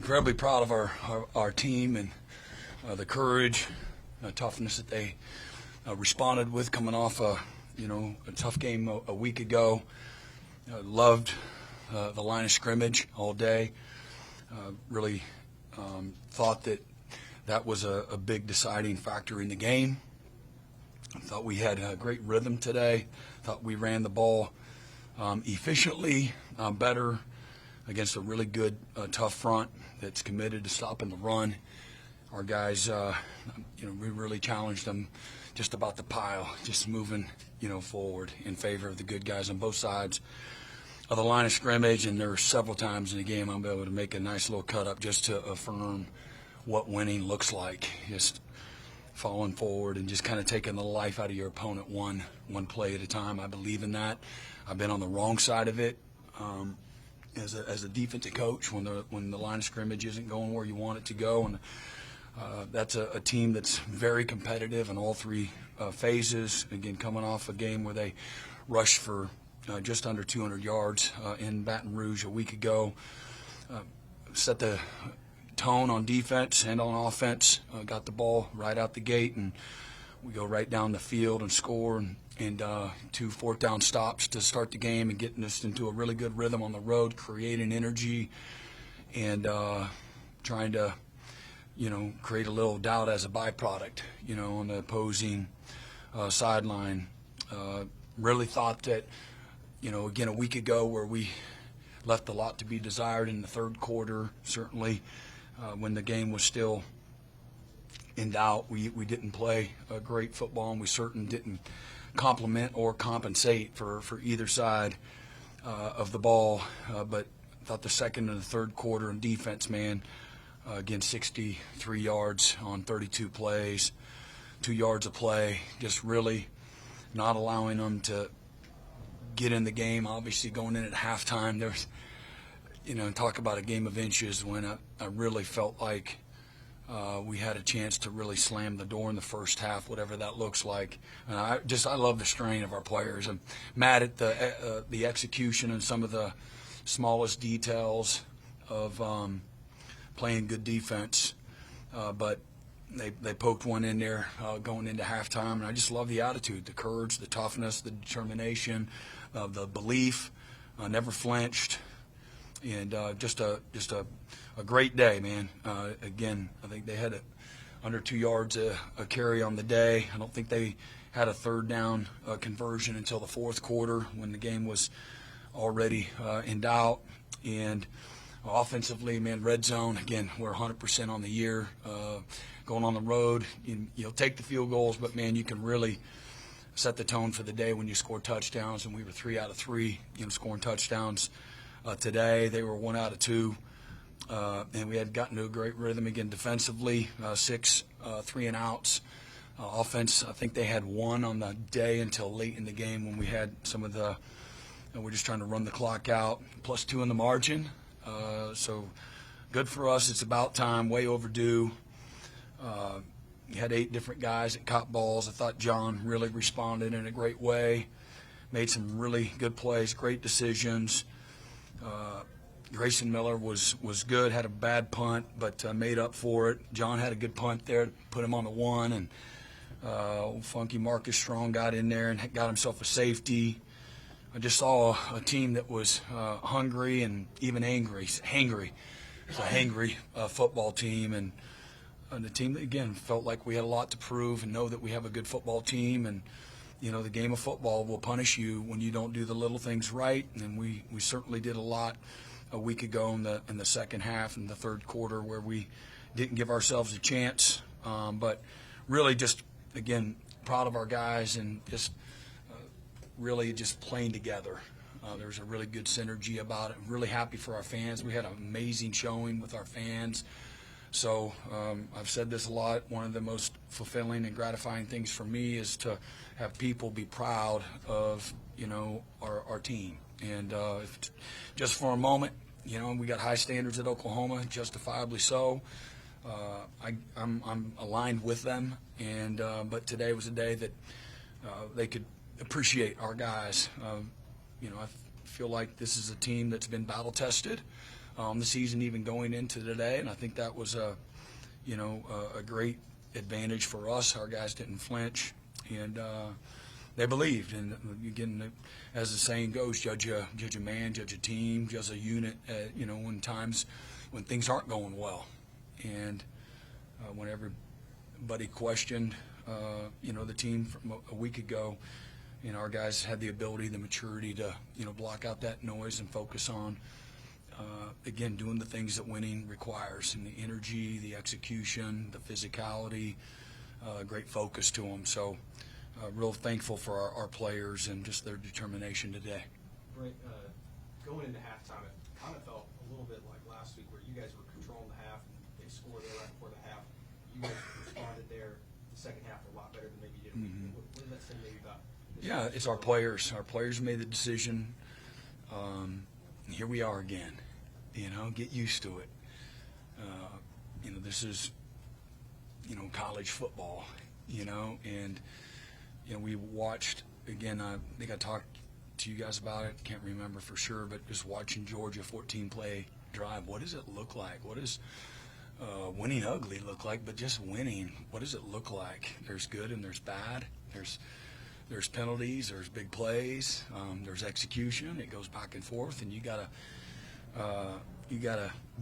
incredibly proud of our team and the courage, toughness that they responded with coming off a tough game a week ago. Loved the line of scrimmage all day. Really thought that was a big deciding factor in the game. I thought we had a great rhythm today. Thought we ran the ball efficiently, better against a really good, tough front that's committed to stopping the run. Our guys, we really challenged them just about the pile, just moving, forward in favor of the good guys on both sides of the line of scrimmage. And there were several times in the game I'm able to make a nice little cut up just to affirm what winning looks like. Just falling forward and just kind of taking the life out of your opponent one play at a time. I believe in that. I've been on the wrong side of it as a defensive coach when the line of scrimmage isn't going where you want it to go, and that's a team that's very competitive in all three phases. Again, coming off a game where they rushed for just under 200 yards in Baton Rouge a week ago, set the tone on defense and on offense, got the ball right out the gate, and we go right down the field and score, and 2 fourth down stops to start the game and getting us into a really good rhythm on the road, creating energy and trying to, create a little doubt as a byproduct, on the opposing sideline. Really thought that, again, a week ago where we left a lot to be desired in the third quarter, certainly when the game was still in doubt, we didn't play a great football, and we certainly didn't complement or compensate for either side of the ball. But I thought the second and the third quarter in defense, man, again, 63 yards on 32 plays, 2 yards of play, just really not allowing them to get in the game. Obviously, going in at halftime, there's, talk about a game of inches when I really felt like we had a chance to really slam the door in the first half, whatever that looks like. And I love the strain of our players. I'm mad at the execution and some of the smallest details of playing good defense, but they poked one in there going into halftime, and I just love the attitude, the courage, the toughness, the determination, the belief. Never flinched, and just a great day, man. Again, I think they had under 2 yards a carry on the day. I don't think they had a third down conversion until the fourth quarter when the game was already in doubt. And offensively, man, red zone, again, we're 100% on the year. Going on the road, you'll take the field goals, but, man, you can really set the tone for the day when you score touchdowns. And we were 3 out of 3, scoring touchdowns today. They were 1 out of 2. And we had gotten to a great rhythm again defensively, 6 3-and-outs. Offense, I think they had 1 on the day until late in the game when we had some of we're just trying to run the clock out, +2 in the margin. So good for us. It's about time, way overdue. You had 8 different guys that caught balls. I thought John really responded in a great way, made some really good plays, great decisions. Grayson Miller was good, had a bad punt, but made up for it. John had a good punt there to put him on the 1, and old funky Marcus Strong got in there and got himself a safety. I just saw a team that was hungry and even hangry. It's a hangry football team, and the team that, again, felt like we had a lot to prove and know that we have a good football team. And the game of football will punish you when you don't do the little things right, and we certainly did a lot a week ago in the second half and the third quarter where we didn't give ourselves a chance. But really just, again, proud of our guys and just really just playing together. There's a really good synergy about it. I'm really happy for our fans. We had an amazing showing with our fans. So I've said this a lot. One of the most fulfilling and gratifying things for me is to have people be proud of, our team. And if just for a moment, we got high standards at Oklahoma, justifiably so. I'm aligned with them, and but today was a day that they could appreciate our guys. I feel like this is a team that's been battle tested. the season even going into today, and I think that was a great advantage for us. Our guys didn't flinch, and they believed. And again, as the saying goes, judge a man, judge a team, judge a unit. When times when things aren't going well, and when everybody questioned, the team from a week ago, our guys had the ability, the maturity to block out that noise and focus on. Again, doing the things that winning requires, and the energy, the execution, the physicality, great focus to them. So real thankful for our players and just their determination today. Brent, going into halftime, it kind of felt a little bit like last week where you guys were controlling the half, and they scored there right before the half. You guys responded there the second half a lot better than maybe you did. Mm-hmm. What did that say maybe about this? Yeah, it's our players. Our players made the decision. Here we are again. Get used to it. This is, college football, and, we watched, again, I think I talked to you guys about it, can't remember for sure, but just watching Georgia 14-play drive, what does it look like? What does winning ugly look like? But just winning, what does it look like? There's good and there's bad. There's penalties, there's big plays, there's execution. It goes back and forth, and you gotta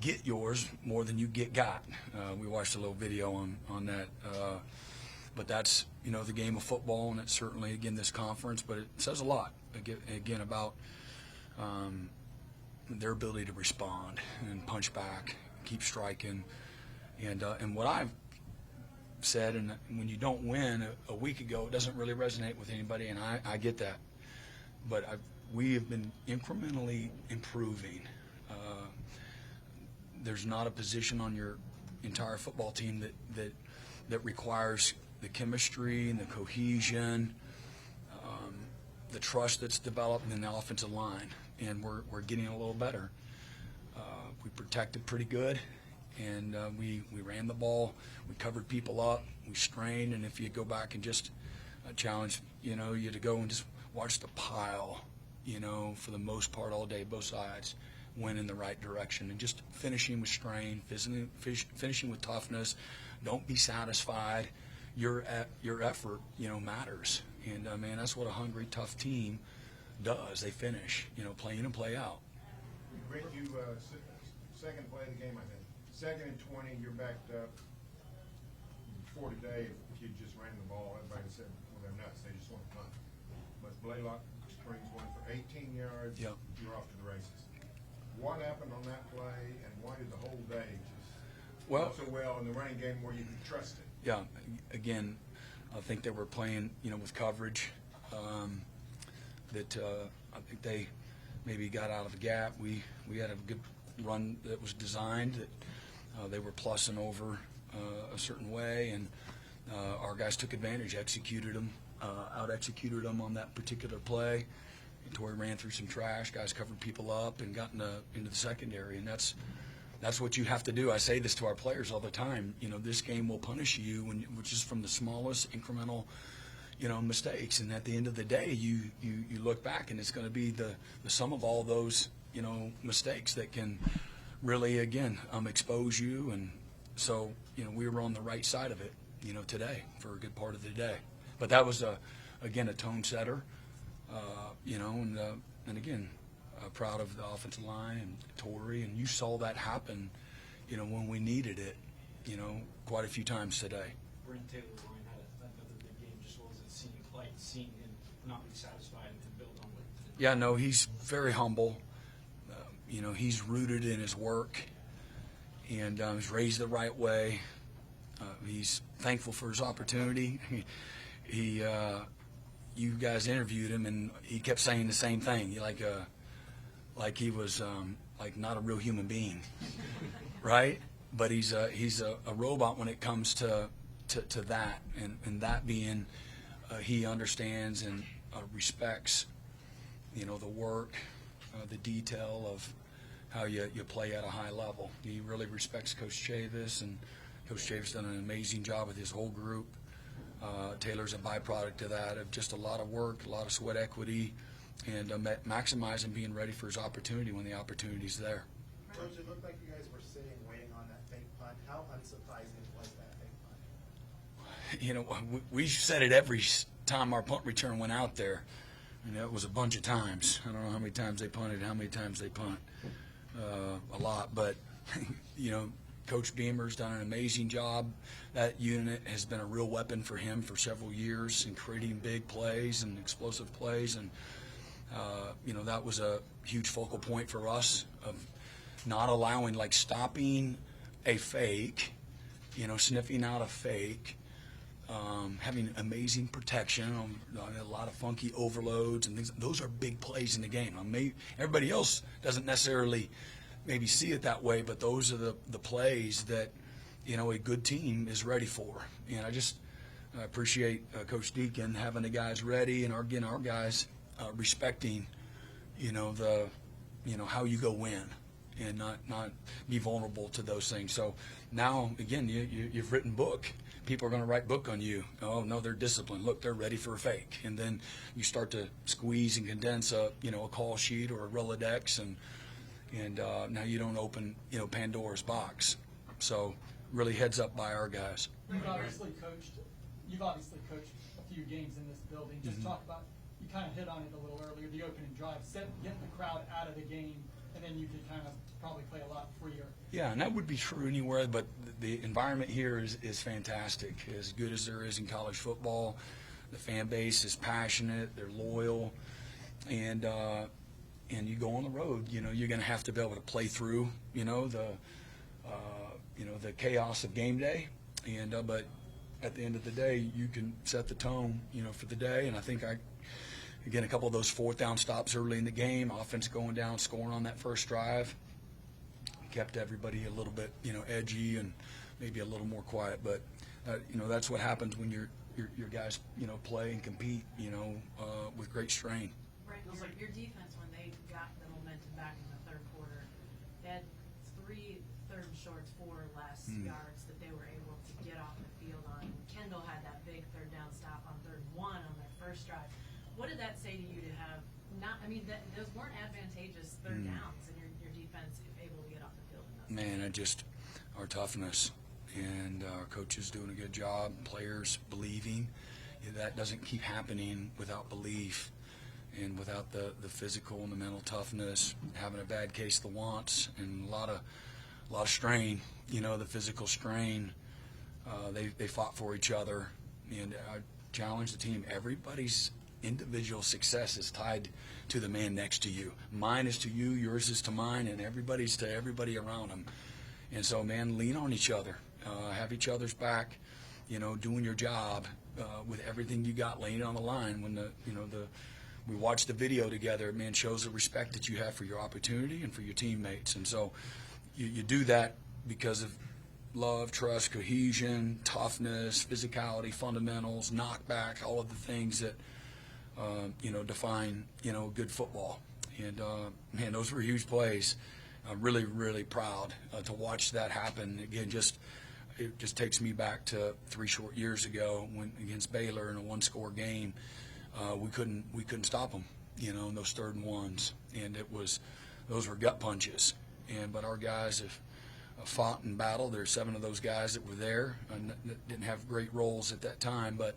get yours more than you got. We watched a little video on that, but that's the game of football, and it's certainly again this conference. But it says a lot again about their ability to respond and punch back, keep striking, and what I've said, and when you don't win a week ago, it doesn't really resonate with anybody, and I get that. But we have been incrementally improving. There's not a position on your entire football team that requires the chemistry and the cohesion, the trust that's developed in the offensive line, and we're getting a little better. We protected pretty good, and we ran the ball. We covered people up. We strained, and if you go back and just challenge, you to go and just watch the pile, for the most part all day, both sides went in the right direction, and just finishing with strain, finishing with toughness. Don't be satisfied. Your effort, matters, and man, that's what a hungry, tough team does. They finish, play in and play out. Brent, you second play of the game, I think. 2nd and 20, you're backed up. Before today, if you just ran the ball, everybody said, well, they're nuts. They just want to punt. But Blaylock Springs went for 18 yards. Yep. You're off to the races. What happened on that play, and why did the whole day just go so well in the running game where you could trust it? Yeah, again, I think they were playing, with coverage. That I think they maybe got out of the gap. We had a good run that was designed that they were plussing over a certain way, and our guys took advantage, executed them, out-executed them on that particular play. And Torrey ran through some trash, guys covered people up, and got into the secondary, and that's what you have to do. I say this to our players all the time. This game will punish you, which is from the smallest incremental, mistakes. And at the end of the day, you look back, and it's going to be the sum of all those, mistakes that can really, again, expose you. And so, we were on the right side of it, today for a good part of the day. But that was, again, a tone setter, and again, proud of the offensive line and Torrey, and you saw that happen, when we needed it, quite a few times today. Brent Taylor Ryan had another big game, just what was it seeing him not be satisfied and build on what he did? Yeah, no, he's very humble. He's rooted in his work, and he's raised the right way. He's thankful for his opportunity. You guys interviewed him, and he kept saying the same thing, like he was like not a real human being, right? But he's a robot when it comes to that, and that being he understands and respects, the work, the detail of how you play at a high level. He really respects Coach Chavis, and Coach Chavis done an amazing job with his whole group. Taylor's a byproduct of that, of just a lot of work, a lot of sweat equity, and maximizing being ready for his opportunity when the opportunity's there. Coach, it looked like you guys were sitting, waiting on that fake punt. How unsurprising was that fake punt? You know, we said it every time our punt return went out there, and it was a bunch of times. I don't know how many times they punted, how many times they punt. A lot, but you know, Coach Beamer's done an amazing job. That unit has been a real weapon for him for several years in creating big plays and explosive plays, and you know, that was a huge focal point for us of not allowing, like, stopping a fake, you know, sniffing out a fake, having amazing protection on a lot of funky overloads and things. Those are big plays in the game. Everybody else doesn't necessarily maybe see it that way, but those are the plays that, you know, a good team is ready for. And I just appreciate Coach Deacon having the guys ready, and our guys respecting, you know, how you go win and not be vulnerable to those things. So now, again, you've written book. People are going to write book on you. Oh, no, they're disciplined. Look, they're ready for a fake. And then you start to squeeze and condense a call sheet or a Rolodex, and now you don't open, you know, Pandora's box. So really heads up by our guys. You've obviously coached a few games in this building. Just talk about, you kind of hit on it a little earlier, the opening drive, getting the crowd out of the game, and then you could kind of probably play a lot freer. Yeah, and that would be true anywhere, but the environment here is fantastic. As good as there is in college football, the fan base is passionate, they're loyal, and you go on the road, you know, you're going to have to be able to play through, you know, the chaos of game day, and but at the end of the day, you can set the tone, you know, for the day. And I think again, a couple of those fourth down stops early in the game, offense going down, scoring on that first drive, kept everybody a little bit, you know, edgy and maybe a little more quiet. But you know, that's what happens when your guys, you know, play and compete, you know, with great strain. Brent, your defense, when they got the momentum back in the third quarter, they had 3 third and shorts, 4 or less yards that they were able to get off the field on. Kendall had that big third down stop on 3rd and 1 on their first drive. What did that say to you to have those weren't advantageous third downs, and your defense able to get off the field in those? Man, our toughness, and our coaches doing a good job, players believing. That doesn't keep happening without belief and without the physical and the mental toughness, having a bad case of the wants, and a lot of strain, you know, the physical strain. They fought for each other, and I challenge the team. Everybody's individual success is tied to the man next to you. Mine is to you, yours is to mine, and everybody's to everybody around them. And so, man, lean on each other, have each other's back, you know, doing your job with everything you got laying on the line. When we watch the video together, man, shows the respect that you have for your opportunity and for your teammates. And so you do that because of love, trust, cohesion, toughness, physicality, fundamentals, knockback, all of the things that define, you know, good football. And man, those were huge plays. I'm really, really proud to watch that happen. Again, it just takes me back to 3 short years ago when against Baylor in a 1-score game, we couldn't stop them, you know, in those 3rd and 1s, and those were gut punches. But our guys have fought and battled. There's 7 of those guys that were there and that didn't have great roles at that time, but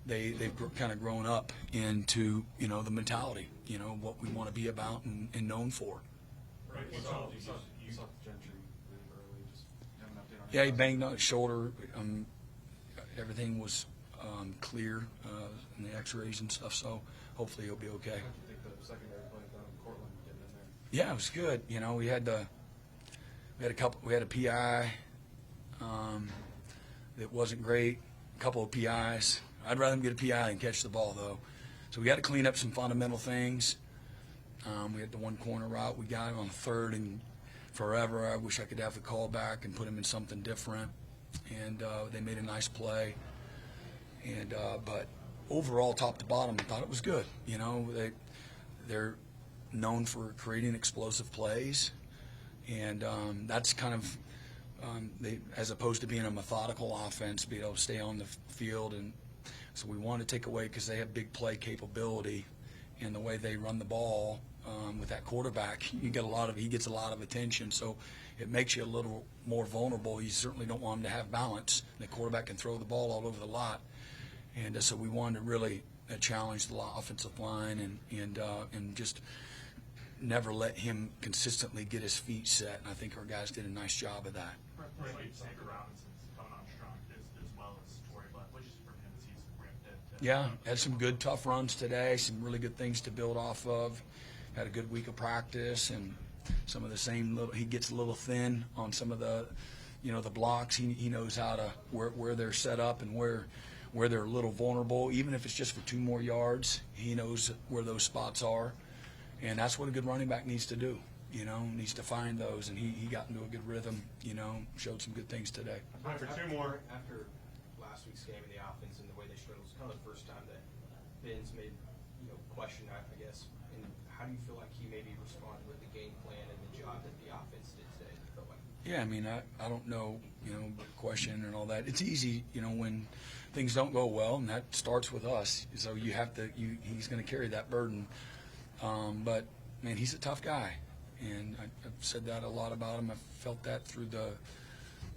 they've kind of grown up into, you know, the mentality, you know, what we want to be about and known for. Right. You saw Gentry really early. Just have an update on Yeah, he banged on his shoulder. Everything was clear in the X-rays and stuff, so hopefully he'll be okay. How do you think the secondary play down in Cortland getting in there? Yeah, it was good. You know, we had a PI that wasn't great. A couple of PIs. I'd rather him get a PI than catch the ball, though. So we had to clean up some fundamental things. We had the one corner route. We got him on 3rd and forever. I wish I could have the call back and put him in something different. And they made a nice play. And but overall, top to bottom, I thought it was good. You know, they're known for creating explosive plays, and that's kind of as opposed to being a methodical offense, be able to stay on the field. And so we want to take away because they have big play capability, and the way they run the ball with that quarterback. He gets a lot of attention, so it makes you a little more vulnerable. You certainly don't want him to have balance. The quarterback can throw the ball all over the lot, and so we wanted to really challenge the offensive line and just never let him consistently get his feet set. And I think our guys did a nice job of that. Brent, Xavier Robinson's coming on strong as well as Torrey Butt. What just from him as he's ramped it? Yeah, had some good tough runs today, some really good things to build off of. Had a good week of practice, and some of the same little, he gets a little thin on some of the, the blocks. He knows how to, where they're set up and where they're a little vulnerable. Even if it's just for 2 more yards, he knows where those spots are. And that's what a good running back needs to do, needs to find those. And he got into a good rhythm, showed some good things today. For 2 more. After last week's game of the offense and the way they struggled, it was kind of the first time that Ben's made, question, I guess. And how do you feel like he maybe responded with the game plan and the job that the offense did today? You felt like? Yeah, I mean, I don't know, question and all that. It's easy, when things don't go well, and that starts with us. So you have to, he's going to carry that burden. But, man, he's a tough guy. And I've said that a lot about him. I've felt that through the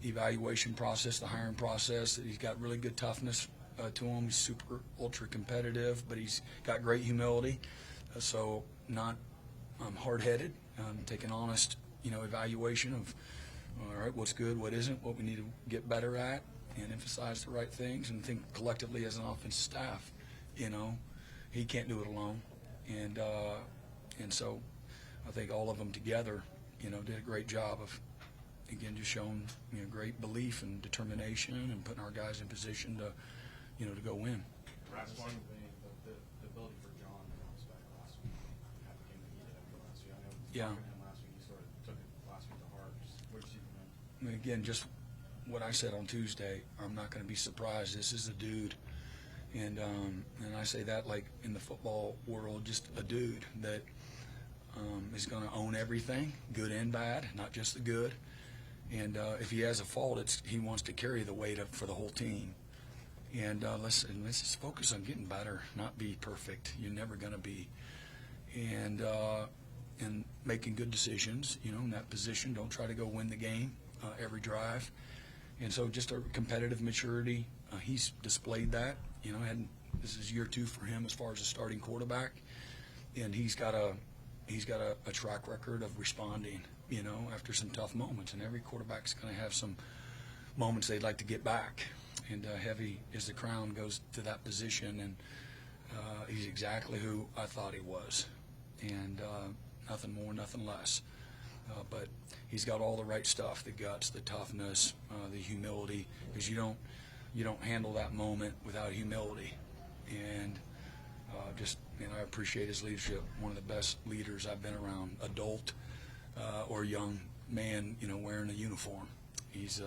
evaluation process, the hiring process, that he's got really good toughness to him. He's super, ultra competitive, but he's got great humility. So not hard-headed, take an honest, evaluation of, all right, what's good, what isn't, what we need to get better at, and emphasize the right things, and think collectively as an offensive staff. He can't do it alone, and so I think all of them together, did a great job of, again, just showing great belief and determination and putting our guys in position to, to go win. Last one. The ability for John to bounce back last week, have the game that he did after last week. I know Yeah. talking to him last week, he sort of took it last week to heart. Just what did you see from him? I mean, again, just what I said on Tuesday, I'm not going to be surprised. This is a dude. And I say that like in the football world, just a dude that is going to own everything, good and bad, not just the good. And if he has a fault, he wants to carry the weight for the whole team. And let's just focus on getting better, not be perfect. You're never going to be. And making good decisions, in that position. Don't try to go win the game every drive. And so just a competitive maturity. He's displayed that. This is year 2 for him as far as a starting quarterback, and he's got a track record of responding, after some tough moments. And every quarterback's going to have some moments they'd like to get back. And heavy as the crown goes to that position, and he's exactly who I thought he was, and nothing more, nothing less. But he's got all the right stuff: the guts, the toughness, the humility. Because you don't handle that moment without humility. And I appreciate his leadership. One of the best leaders I've been around, adult or young man, wearing a uniform. He's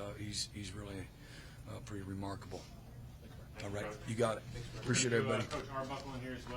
really pretty remarkable. All right, you got it. Appreciate everybody. Coach Arbuckle in here as well.